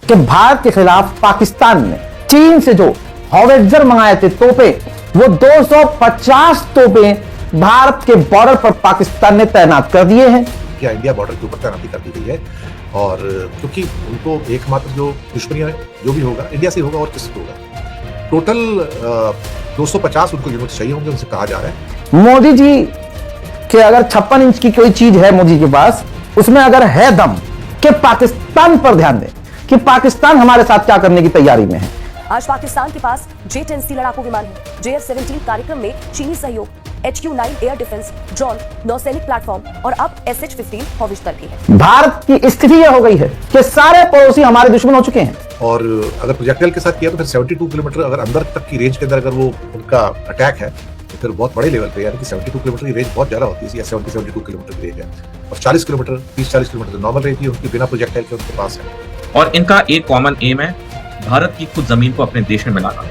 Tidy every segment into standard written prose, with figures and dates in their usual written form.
कि भारत के खिलाफ पाकिस्तान ने चीन से जो हॉविट्जर मंगाए थे तोपे, वो 250 तोपे भारत के बॉर्डर पर पाकिस्तान ने तैनात कर दिए हैं। क्या इंडिया बॉर्डर के ऊपर तैनाती कर दी गई है और क्योंकि उनको एकमात्र जो दुश्मनी जो भी होगा इंडिया से होगा और किससे होगा। टोटल 250 उनको यूनिट चाहिए होंगे, उनसे कहा जा रहा है। मोदी जी के अगर 56 इंच की कोई चीज है मोदी के पास, उसमें अगर है दम कि पाकिस्तान पर ध्यान दें कि पाकिस्तान हमारे साथ क्या करने की तैयारी में है। आज पाकिस्तान के पास J-10C लड़ाकू विमान है। JF-17 कार्यक्रम में चीनी सहयोग, HQ-9 एयर डिफेंस, ड्रोन, नौसैनिक प्लेटफॉर्म और अब SH-15 हॉविट्जर भी है। भारत की स्थिति यह हो गई है कि सारे पड़ोसी हमारे दुश्मन हो चुके हैं। और अगर प्रोजेक्टाइल के साथ किया तो फिर 72 किलोमीटर अगर अंदर तक की रेंज के अंदर अगर वो उनका अटैक है तो फिर बहुत बड़े लेवल पे, यानी कि 72 किलोमीटर की रेंज बहुत ज्यादा होती है। 72 किलोमीटर की रेंज है और 40 किलोमीटर 30-40 किलोमीटर तो नॉर्मल रेंज ही उनकी बिना प्रोजेक्टाइल के उनके पास है। और इनका एक कॉमन एम है भारत की खुद जमीन को अपने देश में मिलाना।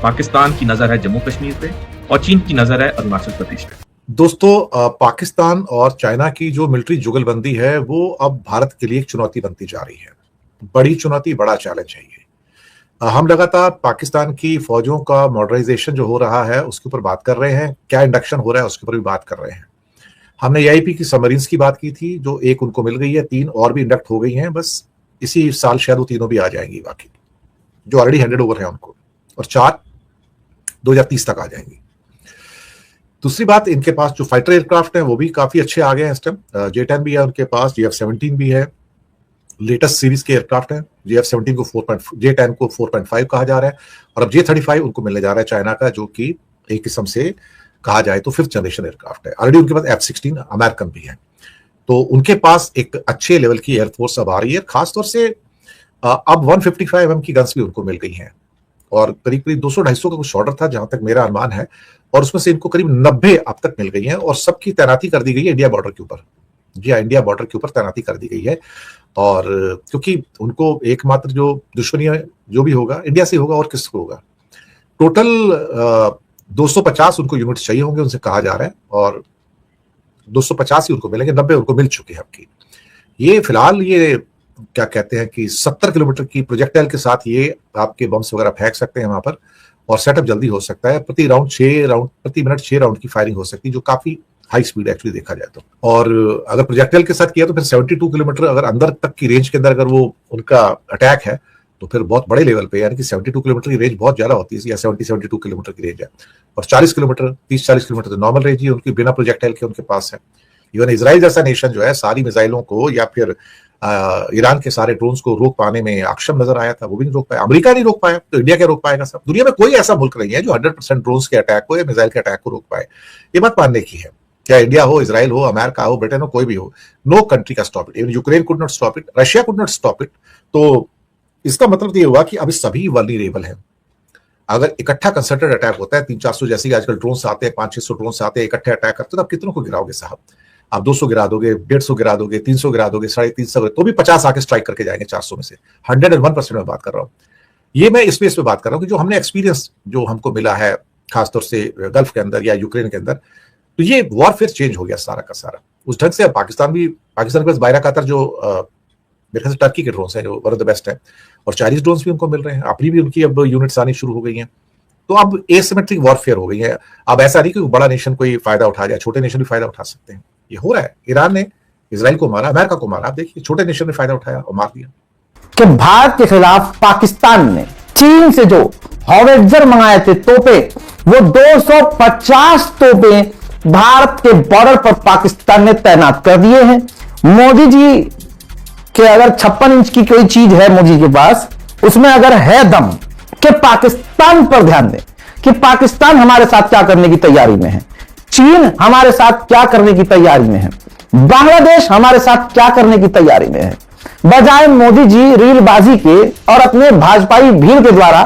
पाकिस्तान की नजर है जम्मू कश्मीर पे और चीन की नजर है अरुणाचल प्रदेश पे। दोस्तों, पाकिस्तान और चाइना की जो मिलिट्री जुगलबंदी है वो अब भारत के लिए एक चुनौती बनती जा रही है। बड़ी चुनौती, बड़ा चैलेंज है ये। हम लगातार पाकिस्तान की फौजों का मॉडर्नाइजेशन जो हो रहा है उसके ऊपर बात कर रहे हैं, क्या इंडक्शन हो रहा है उसके ऊपर भी बात कर रहे हैं। हमने AIP की सबमरीन्स की बात की थी, जो एक उनको मिल गई है, 3 और भी इंडक्ट हो गई हैं। बस इसी साल शायद वो तीनों भी आ जाएंगी बाकी, जो ऑलरेडी हैंडेड ओवर है उनको, और 4 2030 तक आ जाएंगी। दूसरी बात, इनके पास जो फाइटर एयरक्राफ्ट हैं वो भी काफी अच्छे आ गए हैं इस टाइम। J-10 भी है उनके पास, JF-17 भी है, लेटेस्ट सीरीज के एयरक्राफ्ट हैं। JF-17 को 4.J-10 को 4.5 कहा जा रहा है और अब J-35 उनको मिलने जा रहा है चाइना का, जो कि एक किस्म से कहा जाए तो 5th जनरेशन एयरक्राफ्ट है। ऑलरेडी उनके पास F-16 अमेरिकन भी है, तो उनके पास एक अच्छे लेवल की एयरफोर्स अब आ रही है। खासतौर से अब 155 mm की गन्स भी उनको मिल गई हैं और करीब करीब 200-250 का कुछ ऑर्डर था जहां तक मेरा अनुमान है, और उसमें से इनको करीब 90 अब तक मिल गई हैं और सबकी तैनाती कर दी गई है इंडिया बॉर्डर के ऊपर। जी हाँ, इंडिया बॉर्डर के ऊपर तैनाती कर दी गई है और क्योंकि उनको एकमात्र जो दुश्मनी जो भी होगा इंडिया से होगा और किससे होगा। टोटल 250 उनको यूनिट चाहिए होंगे, उनसे कहा जा रहा है, और 250 ही उनको मिलेंगे, 90 उनको मिल चुके हैं आपकी। ये फिलहाल ये क्या कहते हैं कि 70 किलोमीटर की प्रोजेक्टाइल के साथ ये आपके बम्स वगैरह फेंक सकते हैं वहां पर, और सेटअप जल्दी हो सकता है। प्रति मिनट 6 राउंड की फायरिंग हो सकती है, जो काफी हाई स्पीड एक्चुअली देखा जाए तो। और अगर प्रोजेक्टाइल के साथ किया तो फिर 72 किलोमीटर अगर अंदर तक की रेंज के अंदर अगर वो उनका अटैक है तो फिर बहुत बड़े लेवल पे, यानी कि 72 किलोमीटर की रेंज बहुत ज्यादा होती है, या 72 किलोमीटर की रेंज है और 40 किलोमीटर 30-40 किलोमीटर तो नॉर्मल रेंज ही उनकी बिना प्रोजेक्टाइल के उनके पास है। इवन इजराइल जैसा नेशन जो है सारी मिसाइलों को या फिर ईरान के सारे ड्रोन्स को रोक पाने में अक्षम नजर आया था, वो भी नहीं रोक पाया। अमेरिका नहीं रोक पाया तो इंडिया क्या रोक पाएगा? सब दुनिया में कोई ऐसा मुल्क नहीं है जो 100% ड्रोन्स के अटैक को या मिसाइल के अटैक को रोक पाए। ये बात मानने की है, क्या इंडिया हो, इजराइल हो, अमेरिका हो, ब्रिटेन हो, कोई भी हो, नो कंट्री का stop it. Even Ukraine could not stop it, Russia could not stop it. तो इसका मतलब ये हुआ कि अब सभी वल्नरेबल हैं। अगर इकट्ठा कंसर्टेड अटैक होता है, 300-400 जैसे आजकल ड्रोन्स आते हैं, 500-600 ड्रोन्स आते हैं, इकट्ठे अटैक करते हैं, तो आप कितनों को गिराओगे साहब? आप 200 गिरा दोगे, 150 गिरा दोगे, 300 गिरा दोगे, 350 तो भी 50 आके स्ट्राइक करके जाएंगे 400 में से। 101% में बात कर रहा हूँ। ये मैं इस पे बात कर रहा हूँ कि जो हमने एक्सपीरियंस जो हमको मिला है खासतौर से गल्फ के अंदर या यूक्रेन के अंदर, तो ये वॉरफेयर चेंज हो गया सारा का सारा उस ढंग से। पाकिस्तान के पास बायराकातर जो मेरे ख्याल से टर्की के ड्रोन्स हैं जो वन ऑफ द बेस्ट है, और चाइनीज ड्रोन्स भी उनको मिल रहे हैं, अपनी भी उनकी अब यूनिट्स आनी शुरू हो गई हैं। तो अब एसिमेट्रिक वॉरफेयर हो गई है। अब ऐसा नहीं कि बड़ा नेशन कोई फायदा उठा जाए, छोटे नेशन भी फायदा उठा सकते हैं। ये हो रहा है, ईरान ने इजराइल को मारा, अमेरिका को मारा, आप देखिए छोटे नेशन ने फायदा उठाया और मार दिया। कि भारत के खिलाफ पाकिस्तान ने चीन से जो हॉविट्जर मंगाए थे तोपे, वो 250 तोपे भारत के बॉर्डर पर पाकिस्तान ने तैनात कर दिए हैं। मोदी जी के अगर 56 इंच की कोई चीज है मोदी के पास, उसमें अगर है दम कि पाकिस्तान पर ध्यान दें कि पाकिस्तान हमारे साथ क्या करने की तैयारी में है, चीन हमारे साथ क्या करने की तैयारी में है, बांग्लादेश हमारे साथ क्या करने की तैयारी में है, बजाय मोदी जी रीलबाजी के और अपने भाजपाई भीड़ के द्वारा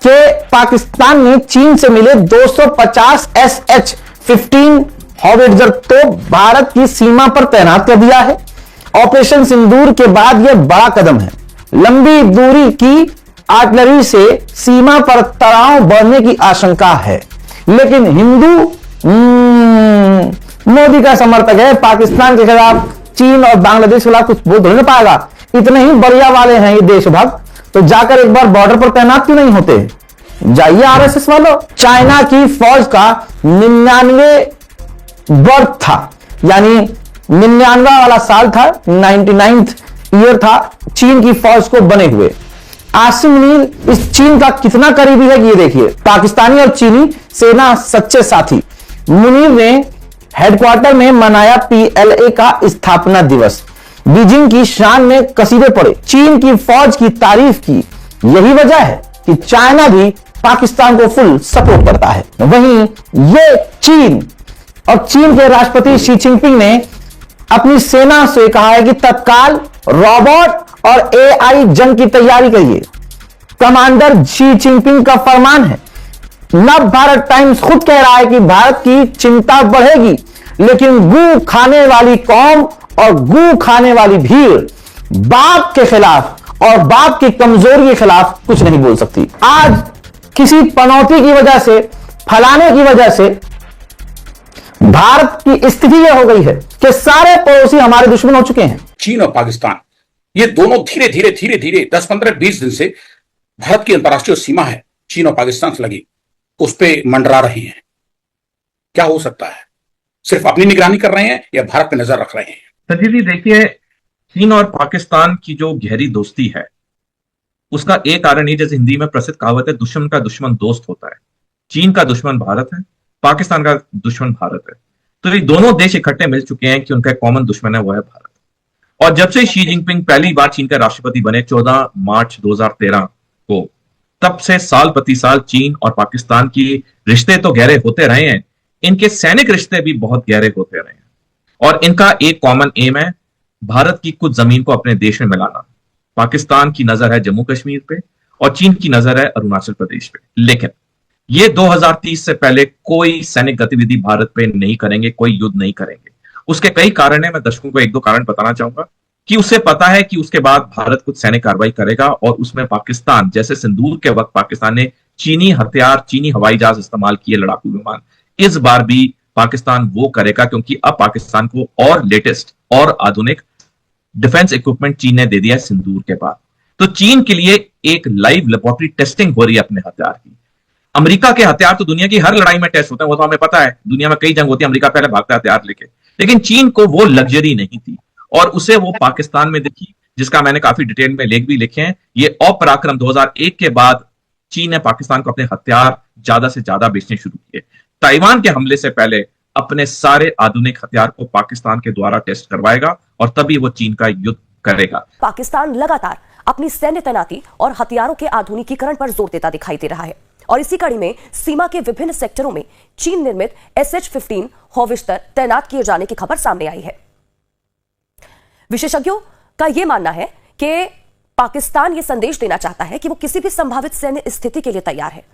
कि पाकिस्तान ने चीन से मिले 250 SH-15 हॉविट्जर तो भारत की सीमा पर तैनात कर दिया है। ऑपरेशन सिंदूर के बाद यह बड़ा कदम है। लंबी दूरी की आर्टिलरी से सीमा पर तनाव बढ़ने की आशंका है, लेकिन हिंदू मोदी का समर्थक है, पाकिस्तान के खिलाफ, चीन और बांग्लादेश के खिलाफ कुछ बोल नहीं पाएगा। इतने ही बढ़िया वाले हैं ये देशभक्त तो जाकर एक बार बॉर्डर पर तैनात क्यों नहीं होते? जाइए आरएसएस वालों। चाइना की फौज का 99 बर्थ था, यानी 99 वाला साल था, 99th ईयर था चीन की फौज को बने हुए। आसिम मुनीर इस चीन का कितना करीबी है ये देखिए। पाकिस्तानी और चीनी सेना सच्चे साथी। मुनीर ने हेडक्वार्टर में मनाया पीएलए का स्थापना दिवस। बीजिंग की शान में कसीदे पड़े, चीन की फौज की तारीफ की। यही वजह है कि चाइना भी पाकिस्तान को फुल सपोर्ट करता है। वहीं ये चीन और चीन के राष्ट्रपति शी जिनपिंग ने अपनी सेना से कहा है कि तत्काल रोबोट और एआई जंग की तैयारी करिए। कमांडर शी जिनपिंग का फरमान है। नव भारत टाइम्स खुद कह रहा है कि भारत की चिंता बढ़ेगी, लेकिन गू खाने वाली कौम और गू खाने वाली भीड़ बाप के खिलाफ और बाप की कमजोरी के खिलाफ कुछ नहीं बोल सकती। आज किसी पनौती की वजह से, फलाने की वजह से भारत की स्थिति यह हो गई है कि सारे पड़ोसी हमारे दुश्मन हो चुके हैं। चीन और पाकिस्तान ये दोनों धीरे धीरे 10, 15, 20 दिन से भारत की अंतर्राष्ट्रीय सीमा है चीन और पाकिस्तान से लगी, उस पर मंडरा रहे हैं। क्या हो सकता है? सिर्फ अपनी निगरानी कर रहे हैं या भारत पे नजर रख रहे हैं? संजीव जी देखिए, चीन और पाकिस्तान की जो गहरी दोस्ती है उसका एक कारण ही, जैसे हिंदी में प्रसिद्ध कहावत है, दुश्मन का दुश्मन दोस्त होता है। चीन का दुश्मन भारत है, पाकिस्तान का दुश्मन भारत है। तो ये दोनों देश इकट्ठे मिल चुके हैं कि उनका कॉमन दुश्मन है, वो है भारत। और जब से शी जिनपिंग पहली बार चीन के राष्ट्रपति बने 14 मार्च 2013 को, तब से साल प्रति साल चीन और पाकिस्तान की रिश्ते तो गहरे होते रहे हैं, इनके सैनिक रिश्ते भी बहुत गहरे होते रहे हैं। और इनका एक कॉमन एम है, भारत की कुछ जमीन को अपने देश में मिलाना। पाकिस्तान की नजर है जम्मू कश्मीर पे और चीन की नजर है अरुणाचल प्रदेश पे। लेकिन ये 2030 से पहले कोई सैनिक गतिविधि भारत पे नहीं करेंगे, कोई युद्ध नहीं करेंगे। उसके कई कारण है, मैं दर्शकों को एक दो कारण बताना चाहूंगा कि उसे पता है कि उसके बाद भारत कुछ सैनिक कार्रवाई करेगा और उसमें पाकिस्तान, जैसे सिंदूर के वक्त पाकिस्तान ने चीनी हथियार, चीनी हवाई जहाज इस्तेमाल किए, लड़ाकू विमान, इस बार भी पाकिस्तान वो करेगा, क्योंकि अब पाकिस्तान को और लेटेस्ट और आधुनिक डिफेंस इक्विपमेंट चीन ने दे दिया है सिंदूर के बाद। तो चीन के लिए एक लाइव लेबोरेटरी टेस्टिंग हो रही है अपने हथियार की। अमेरिका के हथियार तो दुनिया की हर लड़ाई में टेस्ट होते हैं, वो तो हमें पता है, दुनिया में कई जंग होती है, अमेरिका पहले भागता है हथियार लेके। लेकिन चीन को वो लग्जरी नहीं थी और उसे वो पाकिस्तान में दिखी, जिसका मैंने काफी डिटेल में लेख भी लिखे हैं। ये अपराक्रम 2001 के बाद चीन ने पाकिस्तान को अपने हथियार ज्यादा से ज्यादा बेचने शुरू किए। ताइवान के हमले से पहले अपने सारे आधुनिक हथियार को पाकिस्तान के द्वारा टेस्ट करवाएगा और तभी वो चीन का युद्ध करेगा। पाकिस्तान लगातार अपनी सैन्य तैनाती और हथियारों के आधुनिकीकरण पर जोर देता दिखाई दे रहा है और इसी कड़ी में सीमा के विभिन्न सेक्टरों में चीन निर्मित SH-15 हौवित्जर तैनात किए जाने की खबर सामने आई है। विशेषज्ञों का यह मानना है कि पाकिस्तान यह संदेश देना चाहता है कि वो किसी भी संभावित सैन्य स्थिति के लिए तैयार है।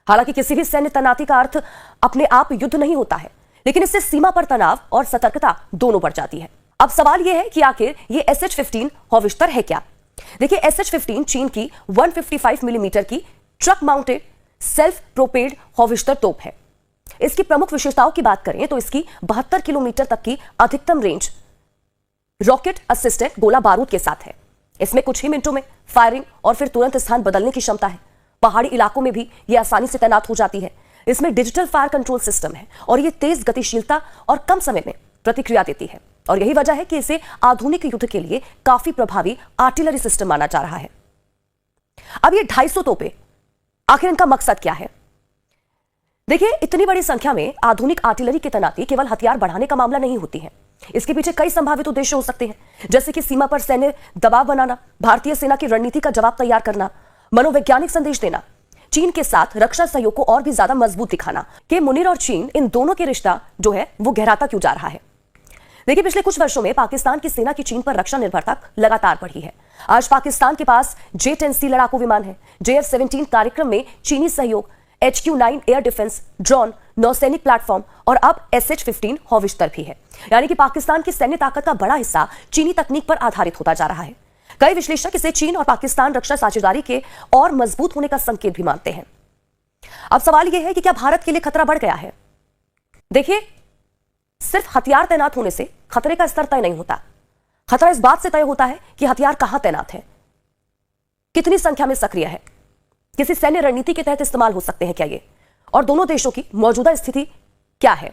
हालांकि किसी भी सैन्य तैनाती का अर्थ अपने आप युद्ध नहीं होता है, लेकिन इससे सीमा पर तनाव और सतर्कता दोनों बढ़ जाती है। अब सवाल यह है कि आखिर ये SH-15 हौवित्जर है क्या? देखिए, SH-15 चीन की 155 मिलीमीटर की ट्रक माउंटेड सेल्फ प्रोपेल्ड हौवित्जर तोप है। इसकी प्रमुख विशेषताओं की बात करें तो इसकी 72 किलोमीटर तक की अधिकतम रेंज रॉकेट असिस्टेड गोला बारूद के साथ है। इसमें कुछ ही मिनटों में फायरिंग और फिर तुरंत स्थान बदलने की क्षमता है। पहाड़ी इलाकों में भी यह आसानी से तैनात हो जाती है। इसमें डिजिटल फायर कंट्रोल सिस्टम है और यह तेज गतिशीलता और कम समय में प्रतिक्रिया देती है और यही वजह है कि इसे आधुनिक युद्ध के लिए काफी प्रभावी आर्टिलरी सिस्टम माना जा रहा है। अब ये 250 तोपे, आखिर इनका मकसद क्या है? देखिए, इतनी बड़ी संख्या में आधुनिक आर्टिलरी की तैनाती केवल हथियार बढ़ाने का मामला नहीं होती है। इसके पीछे कई संभावित उद्देश्य हो सकते हैं, जैसे कि सीमा पर सैन्य दबाव बनाना, भारतीय सेना की रणनीति का जवाब तैयार करना, मनोवैज्ञानिक संदेश देना, चीन के साथ रक्षा सहयोग को और भी ज्यादा मजबूत दिखाना कि मुनीर और चीन, इन दोनों के रिश्ता जो है वो गहराता क्यों जा रहा है। देखिए, पिछले कुछ वर्षों में पाकिस्तान की सेना की चीन पर रक्षा निर्भरता लगातार बढ़ी है। आज पाकिस्तान के पास J-10C लड़ाकू विमान है, JF-17 कार्यक्रम में चीनी सहयोग, HQ-9 एयर डिफेंस ड्रोन, नौसैनिक प्लेटफॉर्म और अब SH-15 हौवित्जर भी है। यानी कि पाकिस्तान की सैन्य ताकत का बड़ा हिस्सा चीनी तकनीक पर आधारित होता जा रहा है। कई विश्लेषक इसे चीन और पाकिस्तान रक्षा साझेदारी के और मजबूत होने का संकेत भी मानते हैं। अब सवाल यह है कि क्या भारत के लिए खतरा बढ़ गया है? देखिए, सिर्फ हथियार तैनात होने से खतरे का स्तर तय नहीं होता। खतरा इस बात से तय होता है कि हथियार कहां तैनात है। कितनी संख्या में सक्रिय है? किसी सैन्य रणनीति के तहत इस्तेमाल हो सकते हैं क्या ये? और दोनों देशों की मौजूदा स्थिति क्या है?